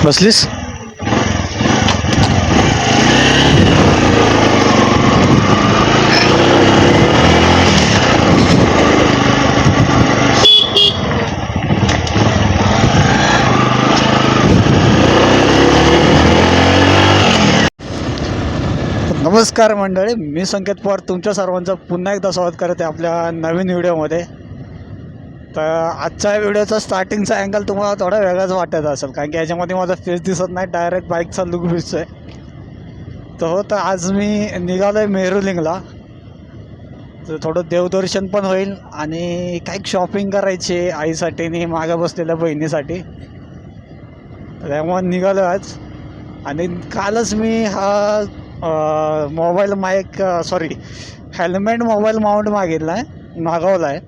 बसलीस? नमस्कार मंडळी, मी संकेत पवार तुमच्या सर्वांचं पुन्हा एकदा स्वागत करते आपल्या नवीन व्हिडिओमध्ये. तर आजच्या व्हिडिओचा स्टार्टिंगचा अँगल तुम्हाला थोडा वेगळाच वाटत असेल, कारण की याच्यामध्ये माझा फेस दिसत नाही, डायरेक्ट बाईकचा लुक दिसतोय. तर आज मी निघालो आहे मेहरुलिंगला. तर थोडं देवदर्शन पण होईल आणि काही शॉपिंग करायची आईसाठी आणि मागं बसलेल्या बहिणीसाठी. त्यामुळे निघालो आज. आणि कालच मी हा मोबाईल हेल्मेट मोबाईल माउंट मागवला आहे.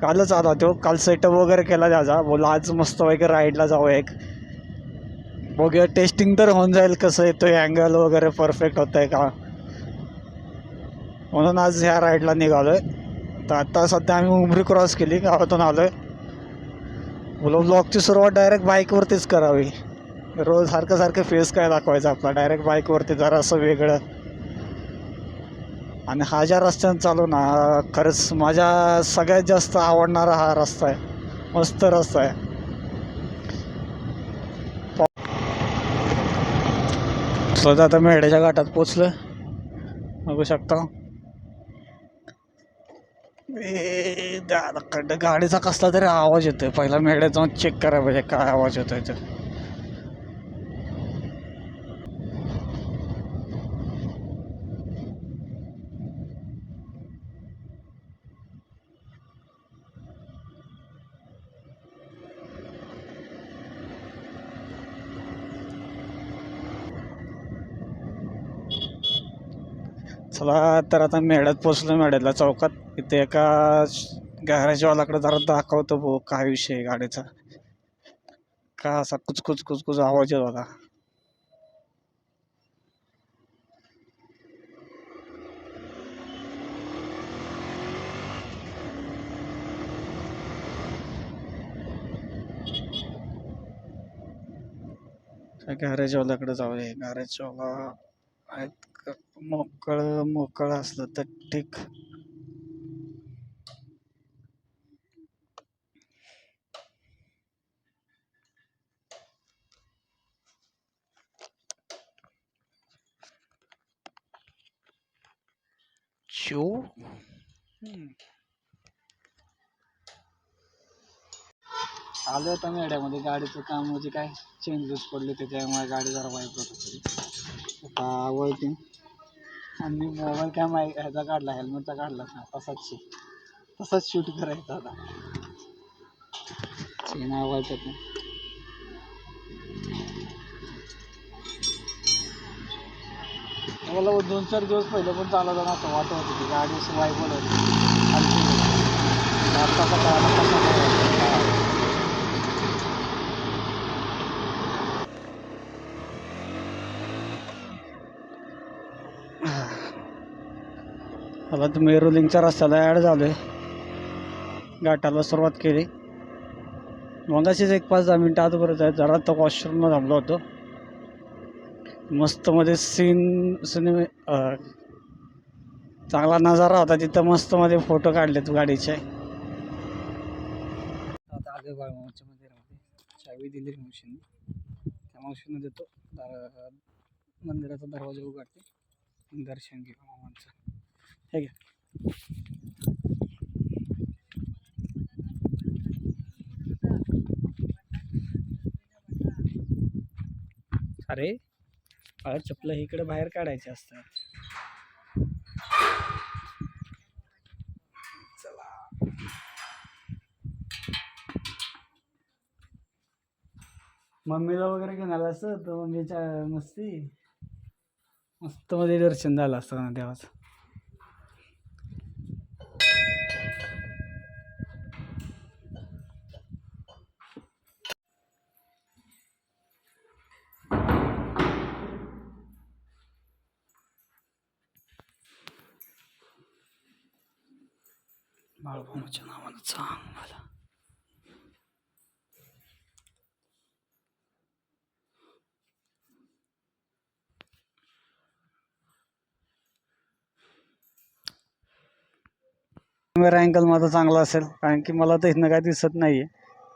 कालच आला तो. काल सेटअप वगैरे केला त्याचा. बोला आज मस्त वगैरे राईडला जाऊ एक बघूया, टेस्टिंग तर होऊन जाईल कसं येतोय, अँगल वगैरे परफेक्ट होत आहे का, म्हणून आज ह्या राईडला निघालो आहे. तर आता सध्या आम्ही उमरी क्रॉस केली, गावातून आलो आहे. ब्लॉगची सुरुवात डायरेक्ट बाईकवरतीच करावी. रोज सारखं फेस काय दाखवायचं आपला, डायरेक्ट बाईकवरती जरा असं वेगळं. आणि हा ज्या रस्त्यानं चालू ना, खरंच माझ्या सगळ्यात जास्त आवडणारा हा रस्ता आहे. मस्त रस्ता आहे. स्वतः आता मेढ्याच्या घाटात पोचलं, बघू शकता. गाडीचा कसला तरी आवाज येतोय. पहिला मेढ्यात जाऊन चेक करायला पाहिजे काय आवाज येतोय तर. चला तर आता मेढ्यात पोचलो. मेढ्यातल्या चौकात इथे एका गॅरेजवाल्याकडे जरा दाखवतो भाऊ काय विषय आहे गाडीचा. का असा कुचकुच कुचकुच आवाज येत होता. गॅरेजवाल्याकडे जाऊया. गॅरेजवाला आहेत का? मोकळं असलं तर ठीक. शो आलो होता मेढ्यामध्ये. गाडीचं काम म्हणजे काय चेंजेस पडले त्याच्यामुळे गाडी जरा वाईट होत होती. आता आवडते. आणि मोबाईल काय ह्याचा काढला, हेल्मेटचा काढला ना, तसाच शूट करायचा आता. चेन आवडतात ना. मला 2-4 दिवस पहिले पण चालवताना असं वाटत होतं की गाडी असं वाईबल होती. मला तर मेहरुलिंगच्या रस्त्याला ॲड झालो आहे. घाटाला सुरुवात केली. मगाशीच एक 5-10 मिनटं आतापर्यंत आहे. जरा तर वॉशरूमला थांबलो होतो. मस्त मध्ये सिनेमे चांगला नजारा होता तिथं. मस्त मध्ये फोटो काढलेत गाडीचे. आता आगे बाळमामाच्या मंदिरामध्ये चावी दिली मावशीने. त्या मावशीने देतो. मंदिराचा दरवाजा उघडते, दर्शन घेऊ मामांचं. हे घ्या. अरे चपला इकडे बाहेर काढायचे असतात. चला मम्मीला वगैरे घेऊन आला असतं तर मम्मीच्या मस्त मध्ये दर्शन झालं असतं ना देवाचं. बाळूमामाच्या नावानं सांग मला. कॅमेरा अँगल माझा चांगला असेल, कारण की मला तर इथनं काय दिसत नाही आहे.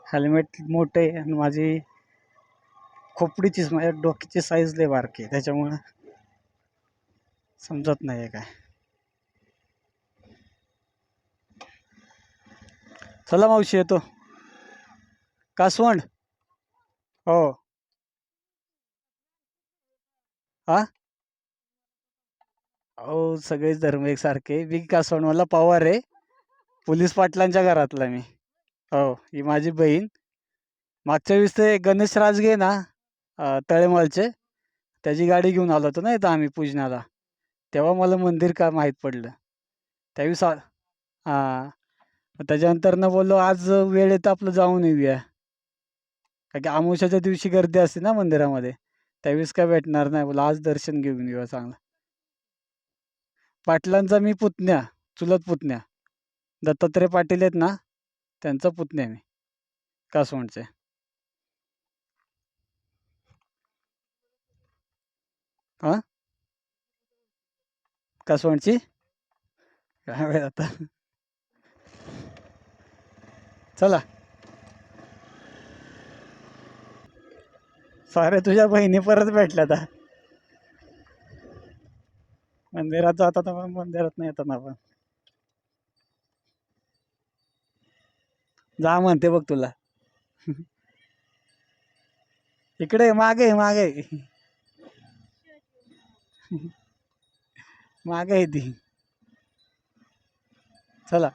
हेल्मेट मोठे आहे आणि माझी खोपडीचीच, माझ्या डोक्याची साईज लय बारकी आहे, त्याच्यामुळं समजत नाही आहे काय. चला मावशी, येतो. कासवंड. हो. हा. हो, सगळेच धर्म एकसारखे. मी कासवंड, मला पवार आहे. पोलीस पाटलांच्या घरातला मी. हो, ही माझी बहीण. मागच्या वेळेस ते गणेश राजगे ना, तळेमालचे, त्याची गाडी घेऊन आलो होतो ना इथं आम्ही पूजनाला. तेव्हा मला मंदिर का माहीत पडलं. त्यावेळेस हां. मग त्याच्यानंतर बोललो आज वेळ येतं आपलं जाऊन येऊया. कारण की अमावस्याच्या दिवशी गर्दी असते ना मंदिरामध्ये. त्यावेळेस काय भेटणार नाही. बोला आज दर्शन घेऊन येऊया चांगलं. पाटलांचा मी पुतण्या, चुलत पुतण्या. दत्तात्रय पाटील आहेत ना, त्यांचा पुतण्या मी, कासवणचे. हां? कासवणची? काय माहीत आता. चला. साऱ्या तुझ्या बहिणी परत भेटल्या आता. मंदिरात जातात आपण, मंदिरात नाही येतात आपण. जा म्हणते बघ तुला. इकडे मागे मागे मागे आहे ती. चला.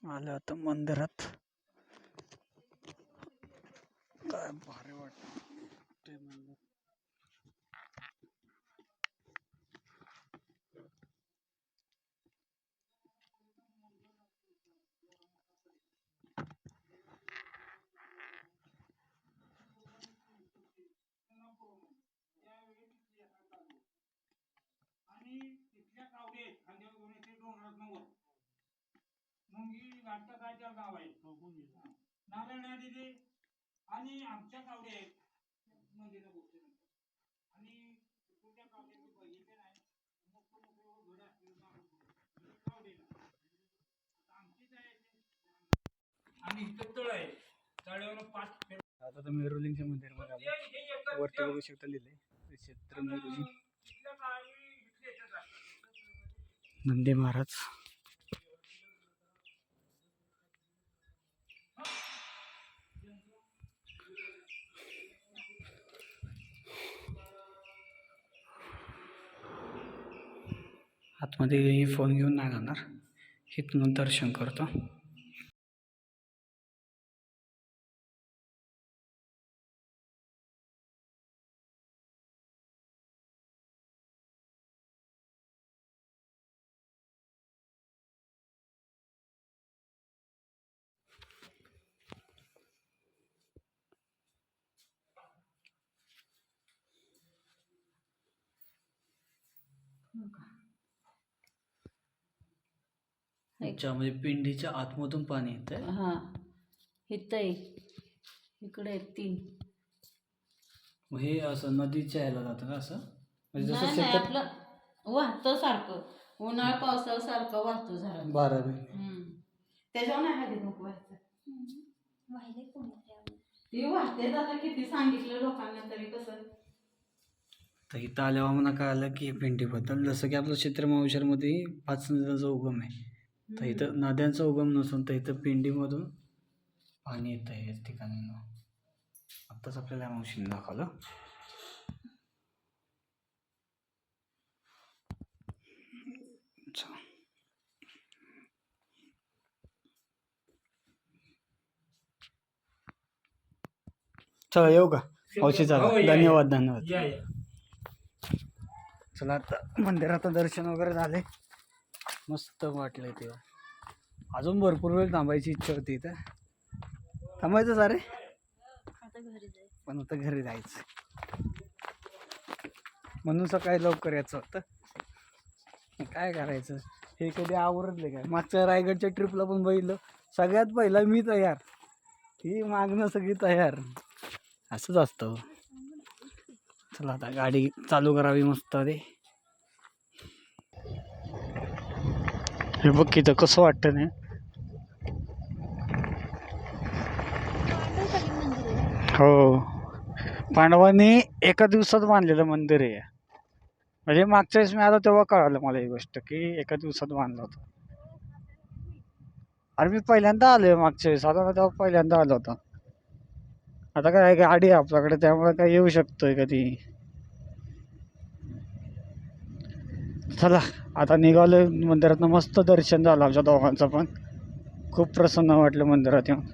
आलं आता मंदिरात. काय भारी वाटत. आणि तिथल्या कावडे खांद्यावर घेऊन येते डोंगरात नवर मुंगी घाटका काय त्या गाव आहे नारायण दिदी आणि आमच्या कावडे आहेत नदीला बोलते आणि कुठल्या कावडे मी बघितले नाही. मोठं मोठं घड असलेलं कावडे आमचीच आहे आणि इथं तळ आहे. तळ्यावर 5 आता तर मेरुलिंगच्या मंदिरामध्ये आलो. वरती बघू शकता लिहिलंय क्षेत्र मेरुलिंग. नंदी महाराज. आतमध्ये फोन घेऊन नाही जाणार, इथून दर्शन करतो. अच्छा, म्हणजे पिंडीच्या आतमधून पाणी येतंय. हा, इथं इकडे आहेत 3. मग हे असं नदीच्या यायला जातं का असं, म्हणजे जसं नाही शेतात आपलं वाहतं सारखं, उन्हाळा पावसाळा सारखं वाहतो झाला. 12 महिने. त्याच्यावर नाही हळदी नको व्हायचं. ते वाहते आता किती सांगितलं लोकांना तरी कसं. तर इथं आल्यावर मला कळालं की पिंडीबद्दल, जसं की आपलं क्षेत्रमावशरमध्ये 5 नद्यांचा उगम आहे, तर इथं नद्यांचा उगम नसून तर इथं पिंडीमधून पाणी येतं आहे या ठिकाणी. आत्ताच आपल्याला मावशीने दाखवलं. चला येऊ का औषध चला हो, या, धन्यवाद धन्यवाद. या या. चला आता मंदिराचं दर्शन वगैरे झाले मस्त वाटलं ते. अजून भरपूर वेळ थांबायची इच्छा होती इथं. थांबायचं सारे पण आता घरी जायचं म्हणून सकाळी लवकर यायचं होतं. काय करायचं हे कधी आवरले काय. मागच्या रायगडच्या ट्रिपला पण बघितलं सगळ्यात पहिला मी तयार ही मागणं सगळी तयार असंच असतं. चला आता गाडी चालू करावी मस्त रे. हे बघ किती कसं वाटतं नाही. हो पांडवांनी एका दिवसात बांधलेलं मंदिर आहे. म्हणजे मागच्या वेळेस मी आलो तेव्हा कळालं मला ही गोष्ट की एका दिवसात बांधलं होतं. अरे मी पहिल्यांदा आलोय मागच्या वेळेस आलो ना तेव्हा पहिल्यांदा आलो होतो. आता काय गाडी आहे आपल्याकडे त्यामुळे काय येऊ शकतोय कधी. चला आता निघालो मंदिरातनं. मस्त दर्शन झालं आमच्या दोघांचं पण. खूप प्रसन्न वाटलं मंदिरात येऊन.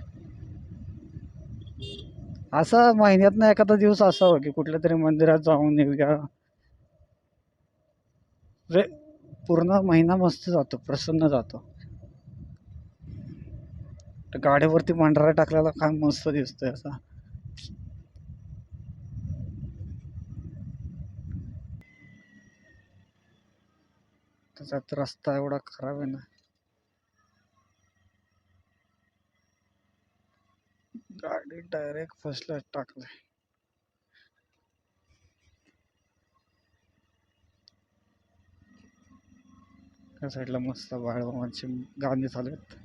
असं महिन्यातनं एखादा दिवस असावं की कुठल्या तरी मंदिरात जाऊन येऊया. रे पूर्ण महिना मस्त जातो प्रसन्न जातो. तर गाडीवरती पांढरा टाकलेला काय मस्त दिसतोय असा. त्याच्यात रस्ता एवढा खराब आहे ना. गाडी डायरेक्ट फसल्यात टाकलाय. त्या साईडला मस्त बाळूमामाची गाणी चालू आहेत.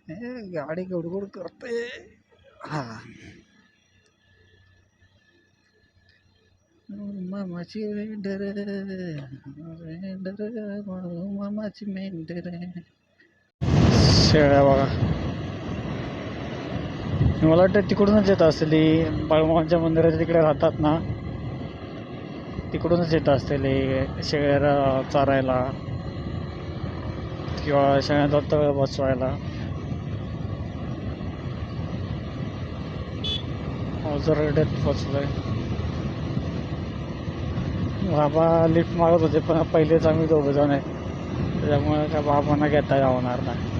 हे गाडी गुडगुड करते. हा मामाची मेंढर मेंढर मामाची मेंढर. शेळ्या बघा मला वाटतं तिकडूनच येत असतील. बाळूमामाच्या मंदिराच्या तिकडे राहतात ना तिकडूनच येत असतील शेळ्या चारायला किंवा शेळ्यांचा तळ बसवायला. ऑझरडेत पोचलोय. बाबा लिफ्ट मागत होते पण पहिलेच आम्ही दोघं जण आहे त्याच्यामुळे काय बाबांना घेता येणार नाही.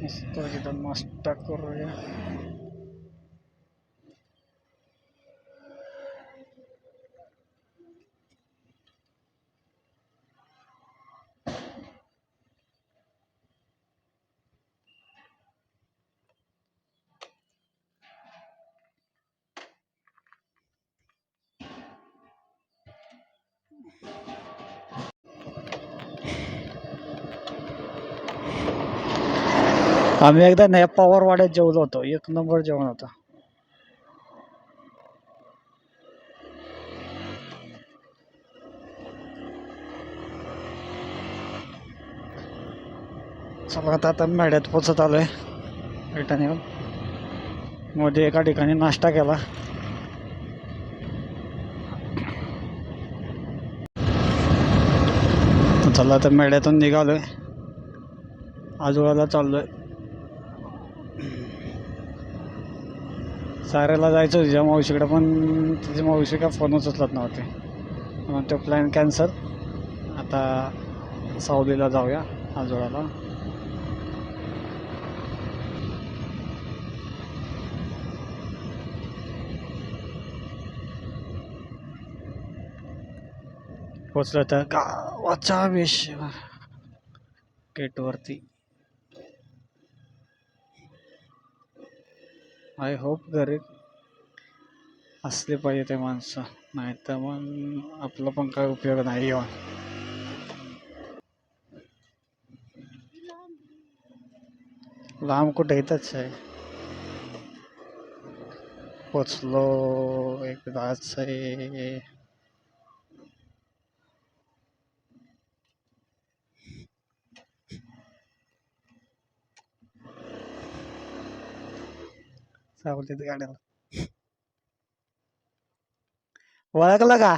मस्त एकदम नाश्ता करूया. आम्ही एकदा नाही पवारवाड्यात जेवलो होतो. एक नंबर जेवण होतं. चला आता मेढ्यात पोचत आलोय रिटर्न येऊन. मध्ये एका ठिकाणी नाश्ता केला. चला आता मेढ्यातून निघालोय आजोळाला चाललोय. साऱ्याला जायचं होतं तिच्या मावशीकडे पण तिची मावशी काय फोनच उचलत नव्हते म्हणून तो प्लॅन कॅन्सल. आता सावलीला जाऊया आजोळाला. पोचलं तर गावाच्या वेश गेटवरती. आय होप घरी असले पाहिजे ते माणसं नाही तर मग आपला पण काय उपयोग नाही. येऊन लांब कुठे येतच आहे. पोचलो एकदाच आहे. सावलीत गाड्याला ओळखलं का?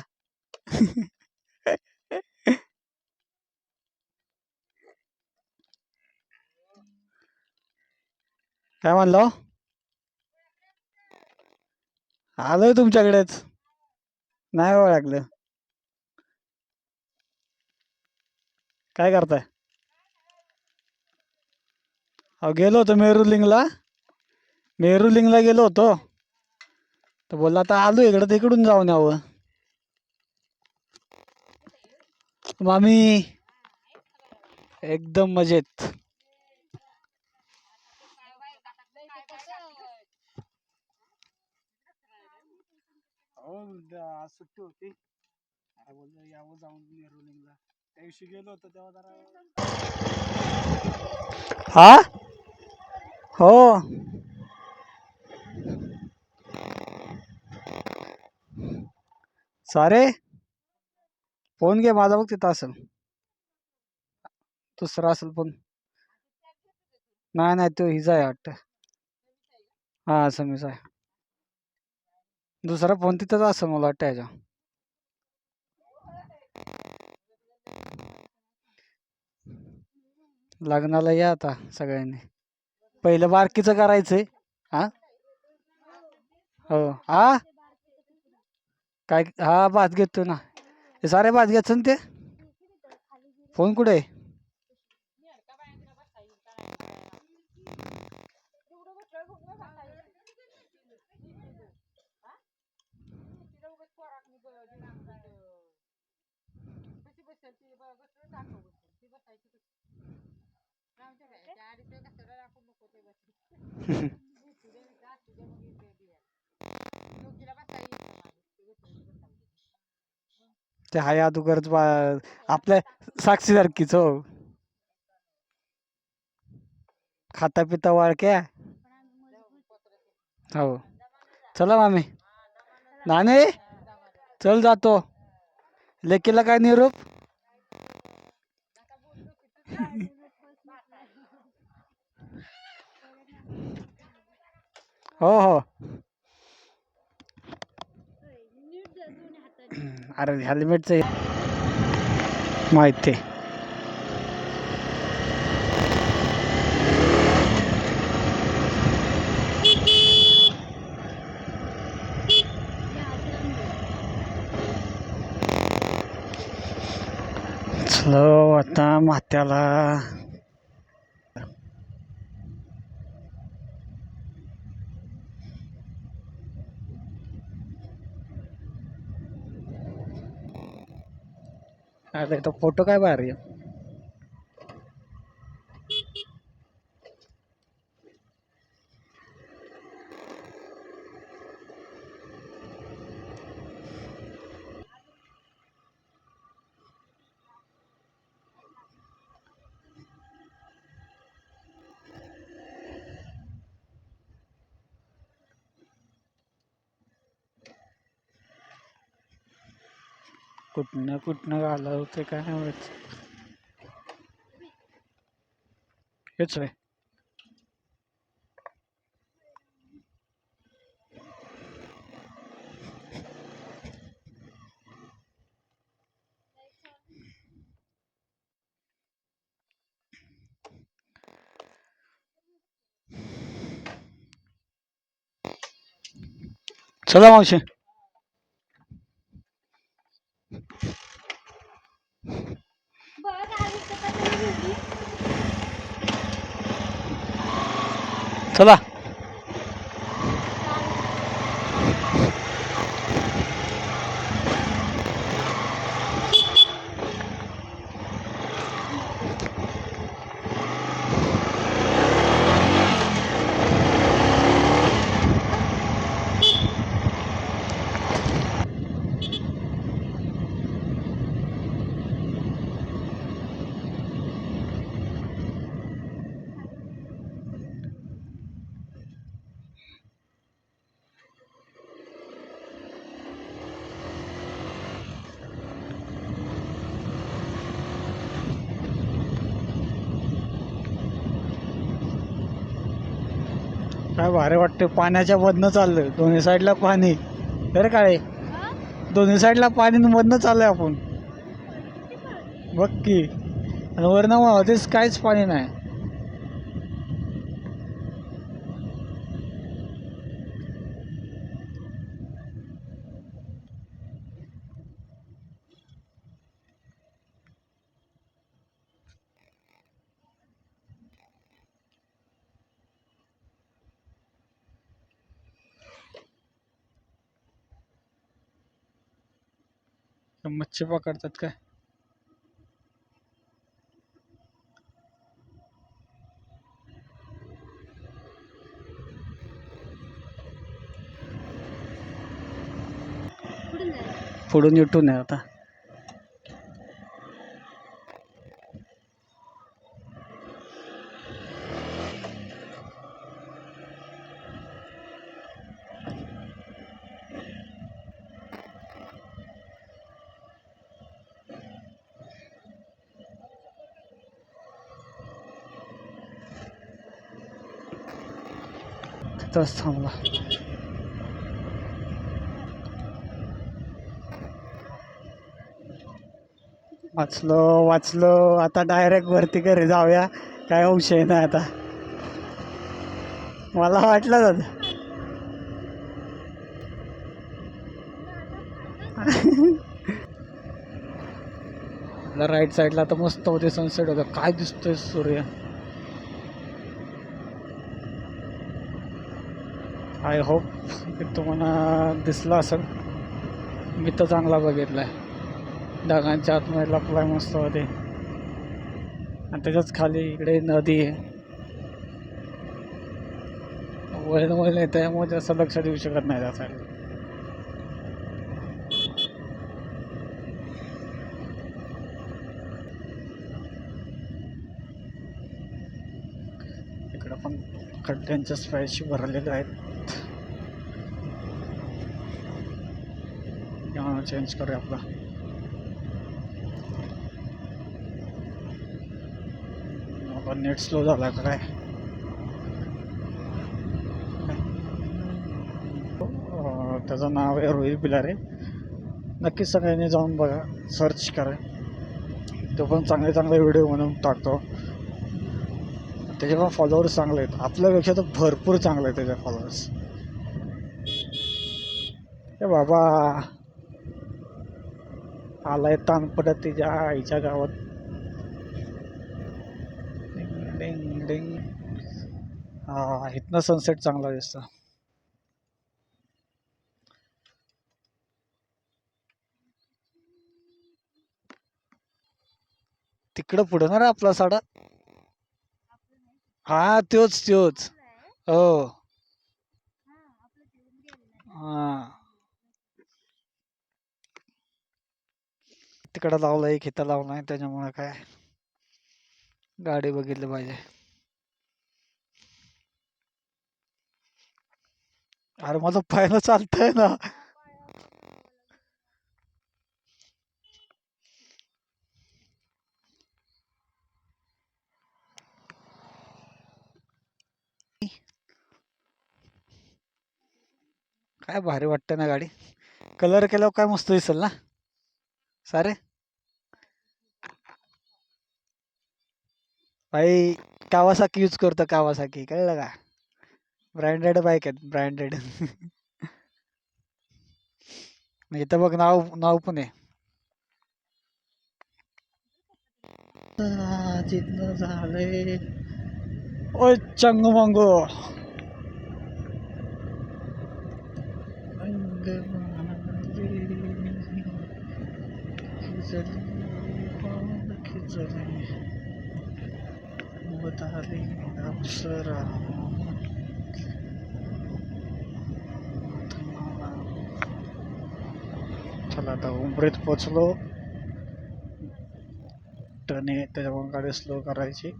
काय म्हणलो? आलोय तुमच्याकडेच. नाही ओळखलं. काय करताय? अहो गेलो होतो मेरुलिंगला. मेरुलिंगला गेलो होतो. तर बोलला आता आलो इकडं, तिकडून जाऊन यावं. मामी एकदम मजेत. हो आज सुट्टी होती. अरे बोललो यावं जाऊन मेरुलिंगला. त्या दिवशी गेलो होतो तेव्हा जरा. हा हो. सारे फोन घे माझा, बघ तिथं असेल. दुसरा असेल पण. नाही नाही, तो हिजा आहे वाटतं. हा समीचा आहे. दुसरा फोन तिथंच असेल मला वाटतं ह्याच्या. लग्नाला या आता सगळ्यांनी. पहिलं बारकीचं करायचंय. हा हो. हा काय? हा भात घेतो ना. हे सारे भात घ्यायचं ना ते. फोन कुठे आहे? ते हाय अदुगरच आपल्या साक्षीसारखीच हो. खाता पिता वाळक्या. हो चला मामी. नाणे चल जातो. लेकीला काय निरोप? हो हो. अरे हेल्मेटचं माहिती. चलो आता मात्याला. अरे तो फोटो काय भारी आहे. कुठनं आलं होते काय माहित. हेच आहे. चला मावशी. चला. काय भारी वाटते, पाण्याच्या मधनं चाललोय, दोन्ही साईडला पाणी. तर काय दोन्ही साईडला पाणी आणि मधनं चाललोय आपण. बघ की, आणि वरनं मध्येच काहीच पाणी नाही. मच्छी पकडतात काय? पुढून युटून आहे आता. तिथंच थांबला. वाचलो वाचलो, आता डायरेक्ट वरती घरी जाऊया, काय विषय नाही आता. मला वाटलं दादा. राईट साईडला आता मस्त होते, सनसेट होता, काय दिसतोय सूर्य. आय होप की तुम्हाला दिसला असेल. मी तर चांगला बघितलाय. ढगांच्या आतमध्ये लपलाय मस्त होते, आणि त्याच्याच खाली इकडे नदी आहे. वैल वैल आहे, त्यामुळे जास्त लक्ष देऊ शकत नाही त्या साईडला. इकडं पण खड्ड्यांच्या स्पायशी भरलेले आहेत. चेंज करूया आपला. नेट स्लो झाला का काय? त्याचं नाव आहे रोहित बिलारे. नक्कीच सगळ्यांनी जाऊन बघा, सर्च करा. तो पण चांगले चांगले व्हिडिओ म्हणून टाकतो. त्याचे पण फॉलोअर्स चांगले आहेत, आपल्यापेक्षा तर भरपूर चांगले आहेत त्याचे फॉलोअर्स. ए बाबा, आलाय ताण पडत तिच्या आईच्या गावात. डिंग डिंग डिंग. हा, इथनं सनसेट चांगला दिसतो. तिकडं पुढं ना रे आपला साडा. हा, त्योच त्योच. हो. हा, तिकडं लावलाय, इथं लावलाय, त्याच्यामुळे काय गाडी बघितली पाहिजे. अरे माझं पायनं चालतंय ना. काय भारी वाटतं ना गाडी. कलर केल्यावर काय मस्त दिसेल ना सारे. भाई कावासाकी यूज करतो, कावासाकी, कळलं का? ब्रँडेड बाईक आहेत, ब्रँडेड. इथं बघ, नाव नाव पण आहे. जिथनं झालंय ओ चंग मंगो. अप्सरा. चला आता उंबरीत पोचलो. टर्न त्याच्यामुळे गाडी स्लो करायची.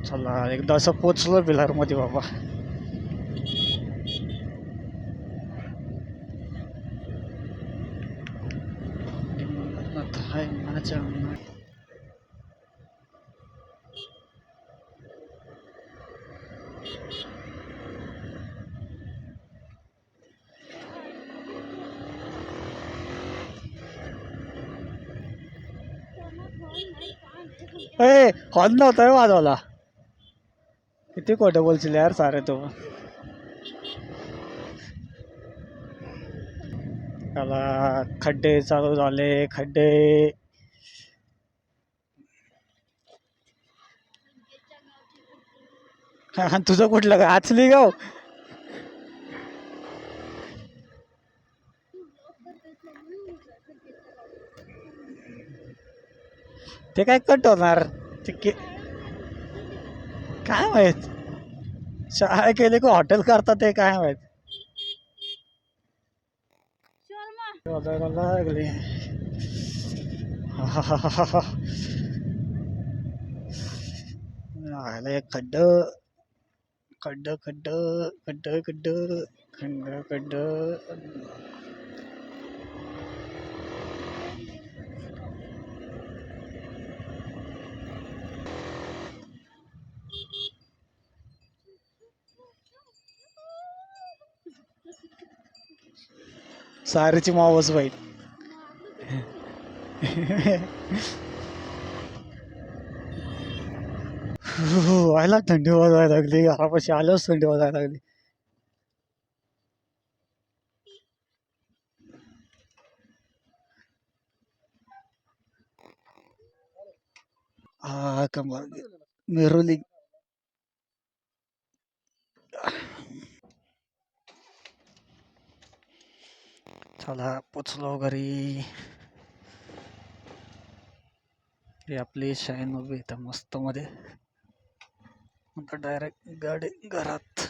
चला एकदा असं पोचलो बिलारमध्ये बाबा. हाय माझ्या ए हॉर्न नव्हता वाजवला. किती खोटं बोलशील यार सारे तू. त्याला खड्डे चालू झाले खड्डे. हा, तुझं कुठलं का आचली गाव. ते काय कट होणार ते काय माहित. शाळा केली का हॉटेल करतात ते काय माहित. बघायला लागली. आलं एक खड्ड खड्ड खड्ड खड्ड खड्ड खड्ड खड्ड. सारीची मावस बाई. व्हायला थंडी वाजायला लागली घरापाशी आल्याच थंडी वाजायला लागली. हा कमाल मिरोली. चला पोचलो घरी. ही आपली शाईन उभी इथं मस्त मध्ये. आता डायरेक्ट गाडी घरात.